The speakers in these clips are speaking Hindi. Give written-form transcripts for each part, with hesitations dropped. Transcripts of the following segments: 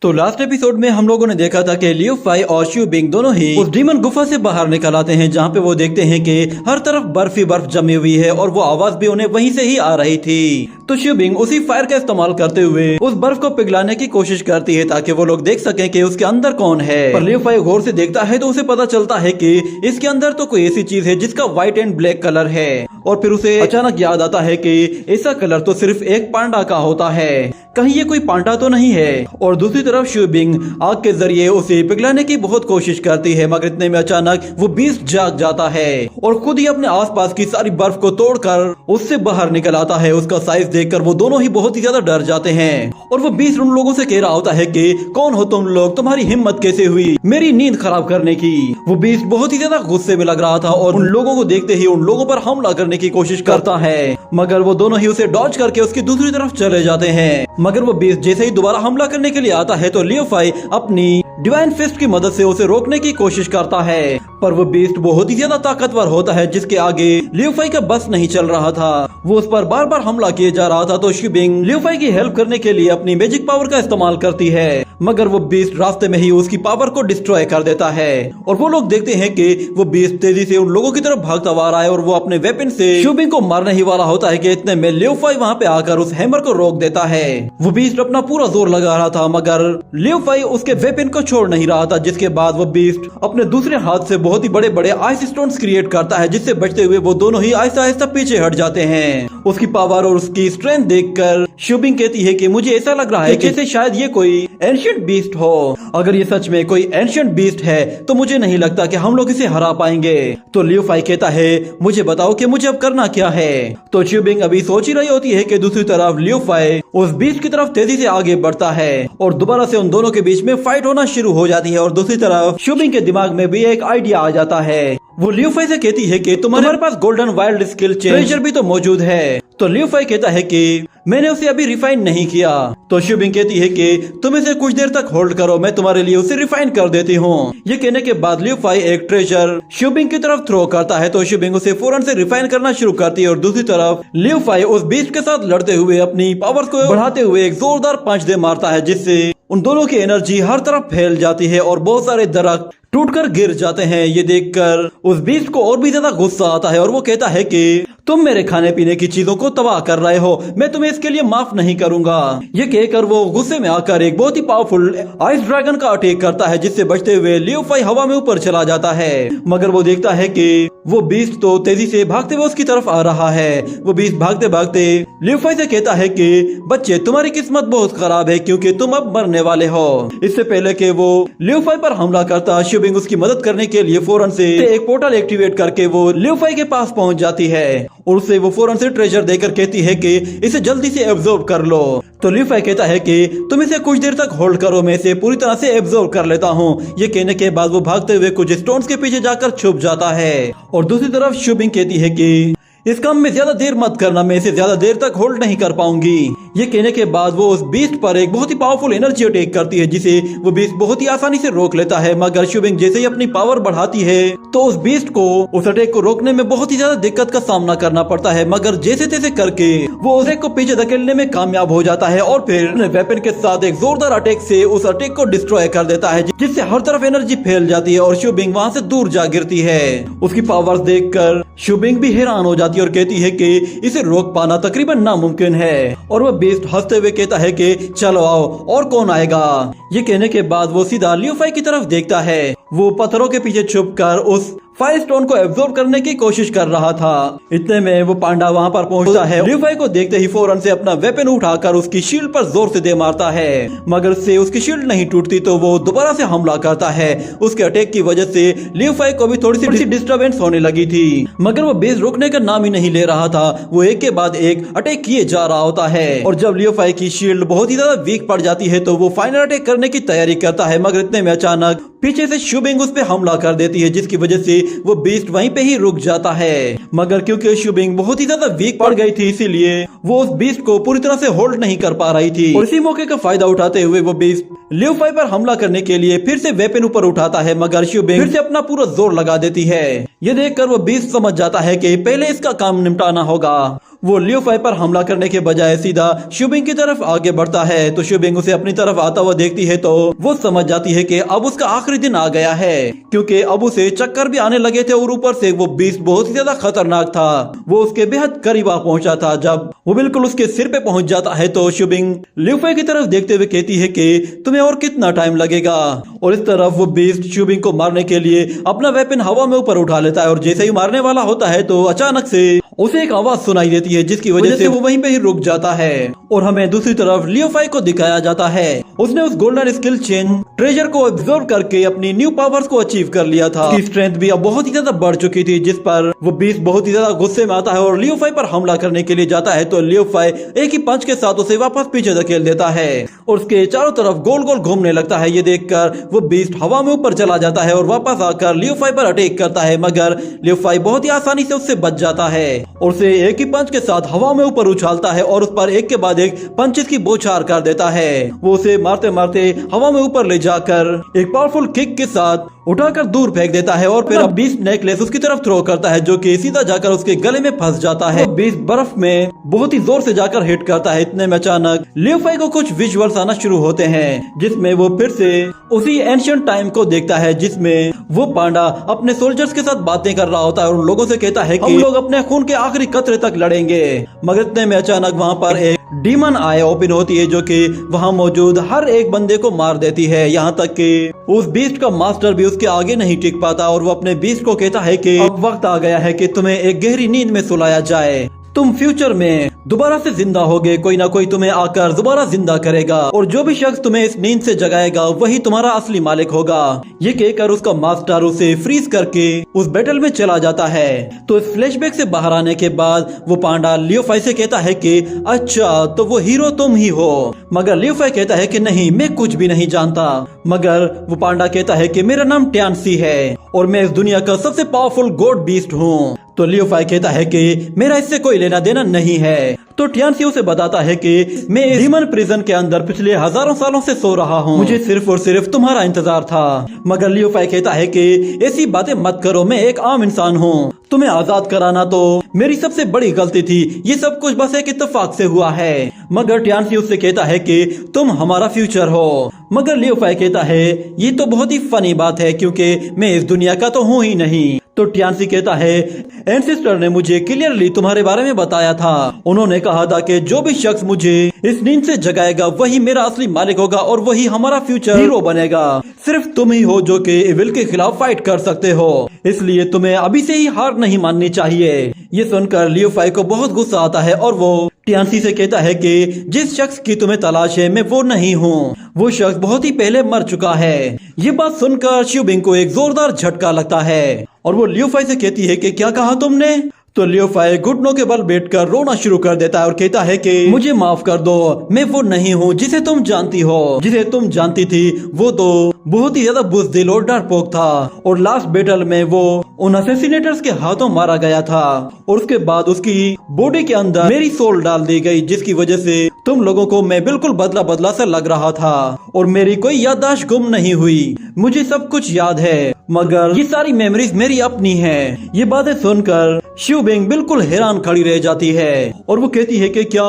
तो लास्ट एपिसोड में हम लोगों ने देखा था कि लियू फाई और शिव बिंग दोनों ही उस डीमन गुफा से बाहर निकल आते हैं, जहाँ पे वो देखते हैं कि हर तरफ बर्फ ही बर्फ जमी हुई है और वो आवाज भी उन्हें वहीं से ही आ रही थी। तो शिव बिंग उसी फायर का इस्तेमाल करते हुए उस बर्फ को पिघलाने की कोशिश करती है ताकि वो लोग देख सकें कि उसके अंदर कौन है। पर लियू फाई गौर से देखता है तो उसे पता चलता है कि इसके अंदर तो कोई ऐसी चीज है जिसका व्हाइट एंड ब्लैक कलर है। और फिर उसे अचानक याद आता है कि ऐसा कलर तो सिर्फ एक पांडा का होता है, कहीं ये कोई पांडा तो नहीं है। और दूसरी तरफ शिव बिंग आग के जरिए उसे पिघलाने की बहुत कोशिश करती है, मगर इतने में अचानक वो बीस्ट जाग जाता है और खुद ही अपने आसपास की सारी बर्फ को तोड़कर उससे बाहर निकल आता है। उसका साइज देखकर वो दोनों ही बहुत ही ज्यादा डर जाते हैं और वो बीस्ट उन लोगों से कह रहा होता है कि कौन हो तुम लोग, तुम्हारी हिम्मत कैसे हुई मेरी नींद खराब करने की। वो बीस्ट बहुत ही ज्यादा गुस्से में लग रहा था और उन लोगों को देखते ही उन लोगों पर हमला करने की कोशिश करता है, मगर वो दोनों ही उसे डॉज करके उसकी दूसरी तरफ चले जाते हैं। मगर वो बीस्ट जैसे ही दोबारा हमला करने के लिए आता है तो लियू फाई अपनी डिवाइन फिस्ट की मदद से उसे रोकने की कोशिश करता है, पर वो बीस्ट बहुत ही ज्यादा ताकतवर होता है जिसके आगे लियू फाई का बस नहीं चल रहा था। वो उस पर बार बार हमला किए जा रहा था। तो शिव बिंग लियू फाई की हेल्प करने के लिए अपनी मैजिक पावर का इस्तेमाल करती है, मगर वो बीस्ट रास्ते में ही उसकी पावर को डिस्ट्रॉय कर देता है। और वो लोग देखते हैं कि वो बीस्ट तेजी से उन लोगों की तरफ भागता हुआ आ रहा है और वो अपने वेपन से शिव बिंग को मारने ही वाला होता है कि इतने में लियू फाई वहाँ पे आकर उस हैमर को रोक देता है। वो बीस्ट अपना पूरा जोर लगा रहा था, मगर लियू फाई उसके वेपन को छोड़ नहीं रहा था, जिसके बाद वो बीस्ट अपने दूसरे हाथ से बहुत ही बड़े बड़े आइस स्टोन्स क्रिएट करता है, जिससे बचते हुए वो दोनों ही आहिस्ता आहिस्ता पीछे हट जाते हैं। उसकी पावर और उसकी स्ट्रेंथ देखकर शिव बिंग कहती है कि मुझे ऐसा लग रहा है कि जैसे शायद ये कोई एंशिएंट बीस्ट हो। अगर ये सच में कोई एंशिएंट बीस्ट है तो मुझे नहीं लगता कि हम लोग इसे हरा पाएंगे। तो लियू फाई कहता है मुझे बताओ कि मुझे अब करना क्या है। तो शिव बिंग अभी सोच ही रही होती है कि दूसरी तरफ लियू फाई उस बीस्ट की तरफ तेजी से आगे बढ़ता है और दोबारा से उन दोनों के बीच में फाइट होना शुरू हो जाती है। और दूसरी तरफ शिव बिंग के दिमाग में भी एक आइडिया आ जाता है। वो लियू फाई से कहती है कि तुम्हारे पास गोल्डन वाइल्ड स्किल ट्रेजर भी तो मौजूद है। तो लियू फाई कहता है कि मैंने उसे अभी रिफाइन नहीं किया। तो शिव बिंग कहती है कि तुम इसे कुछ देर तक होल्ड करो, मैं तुम्हारे लिए उसे रिफाइन कर देती हूँ। ये कहने के बाद लियू फाई एक ट्रेजर शिव बिंग की तरफ थ्रो करता है, तो शिव बिंग उसे फौरन से रिफाइन करना शुरू करती है। और दूसरी तरफ लियू फाई उस बीस्ट के साथ लड़ते हुए अपनी पावर्स को बढ़ाते हुए एक जोरदार पंच दे मारता है, जिससे उन दोनों की एनर्जी हर तरफ फैल जाती है और बहुत सारे दरख्त टूटकर गिर जाते हैं। ये देखकर उस बीस्ट को और भी ज्यादा गुस्सा आता है और वो कहता है कि तुम मेरे खाने पीने की चीजों को तबाह कर रहे हो, मैं तुम्हें इसके लिए माफ नहीं करूंगा। ये कहकर वो गुस्से में आकर एक बहुत ही पावरफुल आइस ड्रैगन का अटैक करता है, जिससे बचते हुए लियू फाई हवा में ऊपर चला जाता है। मगर वो देखता है कि वो बीस्ट तो तेजी से भागते हुए उसकी तरफ आ रहा है। वो बीस्ट भागते भागते लियू फाई से कहता है कि बच्चे तुम्हारी किस्मत बहुत खराब है क्योंकि तुम अब मरने वाले हो। इससे पहले कि वो लियू फाई पर हमला करता, शिव बिंग उसकी मदद करने के लिए फौरन से एक पोर्टल एक्टिवेट करके वो लियू फाई के पास पहुंच जाती है और उसे वो फौरन से ट्रेजर देकर कहती है कि इसे जल्दी से एब्जॉर्ब कर लो। तो लियू फाई कहता है कि तुम इसे कुछ देर तक होल्ड करो, मैं इसे पूरी तरह से एब्जॉर्ब कर लेता हूँ। ये कहने के बाद वो भागते हुए कुछ स्टोन्स के पीछे जाकर छुप जाता है। और दूसरी तरफ शिव बिंग कहती है कि इस काम में ज्यादा देर मत करना, मैं इसे ज्यादा देर तक होल्ड नहीं कर पाऊंगी। ये कहने के बाद वो उस बीस्ट पर एक बहुत ही पावरफुल एनर्जी अटैक करती है, जिसे वो बीस्ट बहुत ही आसानी से रोक लेता है। मगर शिव बिंग जैसे ही अपनी पावर बढ़ाती है तो उस बीस्ट को उस अटैक को रोकने में बहुत ही ज्यादा दिक्कत का सामना करना पड़ता है, मगर जैसे तैसे करके वो उस अटैक को पीछे धकेलने में कामयाब हो जाता है और फिर अपने वेपन के साथ एक जोरदार अटैक से उस अटैक को डिस्ट्रॉय कर देता है, जिससे हर तरफ एनर्जी फैल जाती है और शिव बिंग वहाँ से दूर जा गिरती है। उसकी पावर्स देखकर शिव बिंग भी हैरान हो जाती है और कहती है कि इसे रोक पाना तकरीबन नामुमकिन है। और वह बीस्ट हंसते हुए कहता है कि चलो आओ, और कौन आएगा। ये कहने के बाद वो सीधा लियू फाई की तरफ देखता है। वो पत्थरों के पीछे छुपकर उस फायर स्टोन को एब्जॉर्ब करने की कोशिश कर रहा था। इतने में वो पांडा वहाँ पर पहुँचता है। लियू फाई को देखते ही फौरन से अपना वेपन उठाकर उसकी शील्ड पर जोर से दे मारता है, मगर उससे उसकी शील्ड नहीं टूटती तो वो दोबारा से हमला करता है। उसके अटैक की वजह से लियू फाई को भी थोड़ी सी डिस्टर्बेंस होने लगी थी, मगर वो बेस रुकने का नाम ही नहीं ले रहा था। वो एक के बाद एक अटैक किए जा रहा होता है और जब लियू फाई की शील्ड बहुत ही ज्यादा वीक पड़ जाती है तो वो फाइनल अटैक करने की तैयारी करता है, मगर इतने में अचानक पीछे से शिव बिंग उस पे हमला कर देती है, जिसकी वजह से वो बीस्ट वहीं पे ही रुक जाता है। मगर क्योंकि शिव बिंग बहुत ही ज्यादा वीक पड़ गई थी, इसीलिए वो उस बीस्ट को पूरी तरह से होल्ड नहीं कर पा रही थी। और इसी मौके का फायदा उठाते हुए वो बीस्ट लियू फाई पर हमला करने के लिए फिर से वेपन ऊपर उठाता है, मगर शिवबिंग फिर से अपना पूरा जोर लगा देती है। ये देखकर वो बीस्ट समझ जाता है कि पहले इसका काम निपटाना होगा। वो लियू फाई पर हमला करने के बजाय सीधा शिवबिंग की तरफ आगे बढ़ता है। तो शिवबिंग उसे अपनी तरफ आता हुआ देखती है तो वो समझ जाती है कि अब उसका आखिरी दिन आ गया है, क्योंकि अब उसे चक्कर भी आने लगे थे और ऊपर से वो बीस्ट बहुत ही ज्यादा खतरनाक था। वो उसके बेहद करीब आ पहुंचा था। जब वो बिल्कुल उसके सिर पे पहुंच जाता है तो शिवबिंग लियू फाई की तरफ देखते हुए कहती है कि तुम्हें और कितना टाइम लगेगा। और इस तरफ वो बीस्ट शिवबिंग को मारने के लिए अपना वेपन हवा में ऊपर उठा लेता है और जैसे ही मारने वाला होता है तो अचानक से उसे एक आवाज सुनाई देती है, जिसकी वजह से वो वहीं पे ही रुक जाता है। और हमें दूसरी तरफ लियू फाई को दिखाया जाता है। उसने उस गोल्डन स्किल चेन ट्रेजर को ऑब्जर्व करके अपनी न्यू पावर्स को अचीव कर लिया था। उसकी स्ट्रेंथ भी अब बहुत ही ज्यादा बढ़ चुकी थी, जिस पर वो बीस्ट बहुत ही ज्यादा गुस्से में आता है और लियू फाई पर हमला करने के लिए जाता है। तो लियू फाई एक ही पंच के साथ उसे वापस पीछे धकेल देता है और उसके चारों तरफ गोल गोल घूमने लगता है। ये देखकर वो बीस्ट हवा में ऊपर चला जाता है और वापस आकर लियू फाई पर अटैक करता है, मगर लियू फाई बहुत ही आसानी से उससे बच जाता है और उसे एक ही पंच के साथ हवा में ऊपर उछालता है और उस पर एक के बाद एक पंचेस की बौछार कर देता है। वो उसे मारते मारते हवा में ऊपर ले जाकर एक पावरफुल किक के साथ उठाकर दूर फेंक देता है और फिर बीस्ट नेकलेस उसकी तरफ थ्रो करता है, जो कि सीधा जाकर उसके गले में फंस जाता है। बीस्ट बर्फ में बहुत ही जोर से जाकर हिट करता है। इतने में अचानक लियू फाई को कुछ विजुअल्स आना शुरू होते हैं, जिसमें वो फिर से उसी एंशिएंट टाइम को देखता है, जिसमें वो पांडा अपने सोल्जर्स के साथ बातें कर रहा होता है और उन लोगों से कहता है कि हम लोग अपने खून के आखिरी कतरे तक लड़ेंगे। मगर इतने में अचानक वहाँ पर एक डीमन आई ओपन होती है, जो कि वहाँ मौजूद हर एक बंदे को मार देती है। यहाँ तक कि उस बीस्ट का मास्टर भी उसके आगे नहीं टिक पाता और वो अपने बीस्ट को कहता है कि अब वक्त आ गया है कि तुम्हें एक गहरी नींद में सुलाया जाए। तुम फ्यूचर में दोबारा से जिंदा होगे, कोई ना कोई तुम्हें आकर दोबारा जिंदा करेगा और जो भी शख्स तुम्हें इस नींद से जगाएगा वही तुम्हारा असली मालिक होगा। ये कहकर उसका मास्टर उसे फ्रीज करके उस बैटल में चला जाता है। तो इस फ्लैशबैक से बाहर आने के बाद वो पांडा लियू फाई से कहता है कि अच्छा तो वो हीरो तुम ही हो। मगर लियू फाई कहता है कि नहीं, मैं कुछ भी नहीं जानता। मगर वो पांडा कहता है कि मेरा नाम टियानसी है और मैं इस दुनिया का सबसे पावरफुल गॉड बीस्ट हूँ। तो लियू फाई कहता है कि मेरा इससे कोई लेना देना नहीं है। तो टियानसी उसे बताता है कि मैं इस डीमन प्रिजन के अंदर पिछले हजारों सालों से सो रहा हूँ, मुझे सिर्फ और सिर्फ तुम्हारा इंतजार था। मगर लियू फाई कहता है कि ऐसी बातें मत करो, मैं एक आम इंसान हूँ, तुम्हें आजाद कराना तो मेरी सबसे बड़ी गलती थी, ये सब कुछ बस एक इत्तेफाक से हुआ है। मगर टियानसी उससे कहता है कि तुम हमारा फ्यूचर हो। मगर लियू फाई कहता है ये तो बहुत ही फनी बात है, क्योंकि मैं इस दुनिया का तो हूँ ही नहीं। तो टियानसी कहता है एंसेस्टर ने मुझे क्लियरली तुम्हारे बारे में बताया था, उन्होंने कहा था कि जो भी शख्स मुझे इस नींद से जगाएगा वही मेरा असली मालिक होगा और वही हमारा फ्यूचर हीरो बनेगा। सिर्फ तुम ही हो जो कि इविल के खिलाफ फाइट कर सकते हो, इसलिए तुम्हें अभी से ही हार नहीं माननी चाहिए। ये सुनकर लियू फाई को बहुत गुस्सा आता है और वो टियानसी से कहता है कि जिस शख्स की तुम्हें तलाश है मैं वो नहीं हूँ, वो शख्स बहुत ही पहले मर चुका है। ये बात सुनकर शिवबिंग को एक जोरदार झटका लगता है और वो लियू फाई से कहती है कि क्या कहा तुमने। तो लियू फाई घुटनों के बल बैठकर रोना शुरू कर देता है और कहता है कि मुझे माफ कर दो, मैं वो नहीं हूँ जिसे तुम जानती हो। जिसे तुम जानती थी वो तो बहुत ही ज्यादा बुज़दिल और डरपोक था और लास्ट बैटल में वो उन असैसिनेटर्स के हाथों मारा गया था और उसके बाद उसकी बॉडी के अंदर मेरी सोल डाल दी गई, जिसकी वजह से तुम लोगों को मैं बिल्कुल बदला बदला सा लग रहा था और मेरी कोई याददाश्त गुम नहीं हुई, मुझे सब कुछ याद है, मगर ये सारी मेमोरीज मेरी अपनी हैं। ये बातें सुनकर शिवबिंग बिल्कुल हैरान खड़ी रह जाती है और वो कहती है कि क्या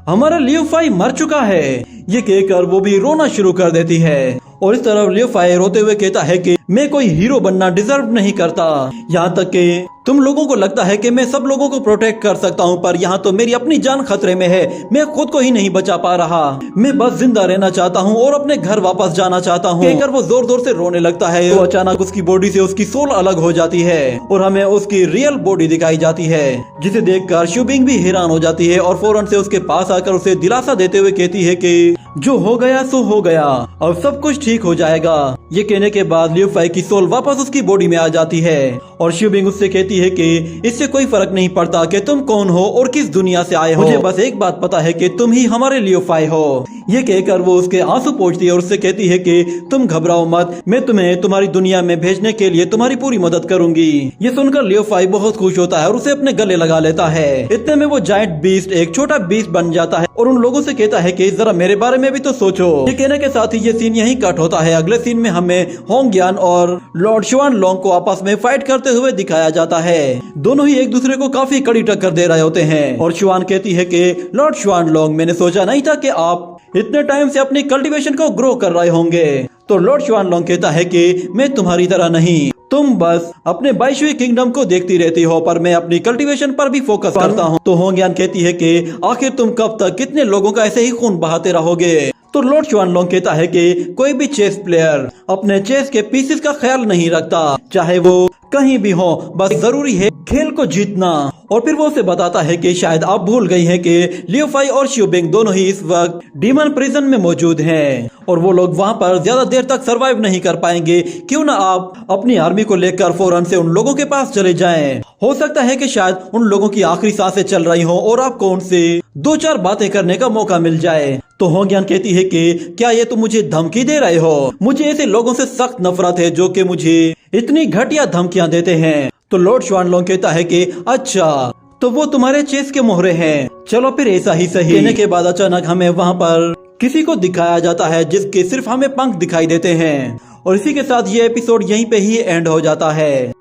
हमारा लियू फाई मर चुका है। ये कहकर वो भी रोना शुरू कर देती है और इस तरफ लियू फाई रोते हुए कहता है कि मैं कोई हीरो बनना डिजर्व नहीं करता, यहाँ तक कि तुम लोगों को लगता है कि मैं सब लोगों को प्रोटेक्ट कर सकता हूँ, पर यहाँ तो मेरी अपनी जान खतरे में है, मैं खुद को ही नहीं बचा पा रहा, मैं बस जिंदा रहना चाहता हूँ और अपने घर वापस जाना चाहता हूँ। कहकर वो जोर जोर से रोने लगता है तो अचानक उसकी बॉडी से उसकी सोल अलग हो जाती है और हमें उसकी रियल बॉडी दिखाई जाती है, जिसे देखकर शिवबिंग भी हैरान हो जाती है और फौरन से उसके पास आकर उसे दिलासा देते हुए कहती है कि जो हो गया सो हो गया, अब सब कुछ ठीक हो जाएगा। ये कहने के बाद लियू फाई की सोल वापस उसकी बॉडी में आ जाती है और शिवबिंग उससे कहती कहती है कि इससे कोई फर्क नहीं पड़ता कि तुम कौन हो और किस दुनिया से आए हो, मुझे बस एक बात पता है कि तुम ही हमारे लियो फाई हो। ये कहकर वो उसके आंसू पोंछती है और उससे कहती है कि तुम घबराओ मत, मैं तुम्हें तुम्हारी दुनिया में भेजने के लिए तुम्हारी पूरी मदद करूंगी। ये सुनकर लियो फाई बहुत खुश होता है और उसे अपने गले लगा लेता है। इतने में वो जायंट बीस्ट एक छोटा बीस्ट बन जाता है और उन लोगों से कहता है कि जरा मेरे बारे में भी तो सोचो। ये कहने के साथ ही ये सीन यहीं कट होता है। अगले सीन में हमें होंग्यान और लॉर्ड शुआन लोंग को आपस में फाइट करते हुए दिखाया जाता है। दोनों ही एक दूसरे को काफी कड़ी टक्कर दे रहे होते हैं और शुआन कहती है कि लॉर्ड शुआन लोंग, मैंने सोचा नहीं था कि आप इतने टाइम से अपनी कल्टीवेशन को ग्रो कर रहे होंगे। तो लॉर्ड शुआन लोंग कहता है कि मैं तुम्हारी तरह नहीं, तुम बस अपने 22वीं किंगडम को देखती रहती हो, पर मैं अपनी कल्टीवेशन पर भी फोकस करता हूँ। तो होंग्यान कहती है कि आखिर तुम कब तक कितने लोगों का ऐसे ही खून बहाते रहोगे। तो लॉर्ड शुआन लोंग कहता है कि कोई भी चेस प्लेयर अपने चेस के पीसेस का ख्याल नहीं रखता, चाहे वो कहीं भी हो, बस जरूरी है खेल को जीतना। और फिर वो उसे बताता है कि शायद आप भूल गई हैं कि लियो फाई और शियो बिंग दोनों ही इस वक्त डीमन प्रिजन में मौजूद हैं और वो लोग वहाँ पर ज्यादा देर तक सरवाइव नहीं कर पाएंगे। क्यों ना आप अपनी आर्मी को लेकर फौरन से उन लोगों के पास चले जाएं। हो सकता है कि शायद उन लोगों की आखिरी सांसें चल रही हो और आपको उनसे 2-4 बातें करने का मौका मिल जाए। तो होंग्यान कहती है कि क्या ये तुम मुझे धमकी दे रहे हो? मुझे ऐसे लोगों से सख्त नफरत है जो कि मुझे इतनी घटिया धमकियां देते हैं। तो लॉर्ड शुआन लोंग कहता है कि अच्छा, तो वो तुम्हारे चेस के मोहरे हैं, चलो फिर ऐसा ही सही। कहने के बाद अचानक हमें वहाँ पर किसी को दिखाया जाता है जिसके सिर्फ हमें पंख दिखाई देते हैं और इसी के साथ ये एपिसोड यहीं पे ही एंड हो जाता है।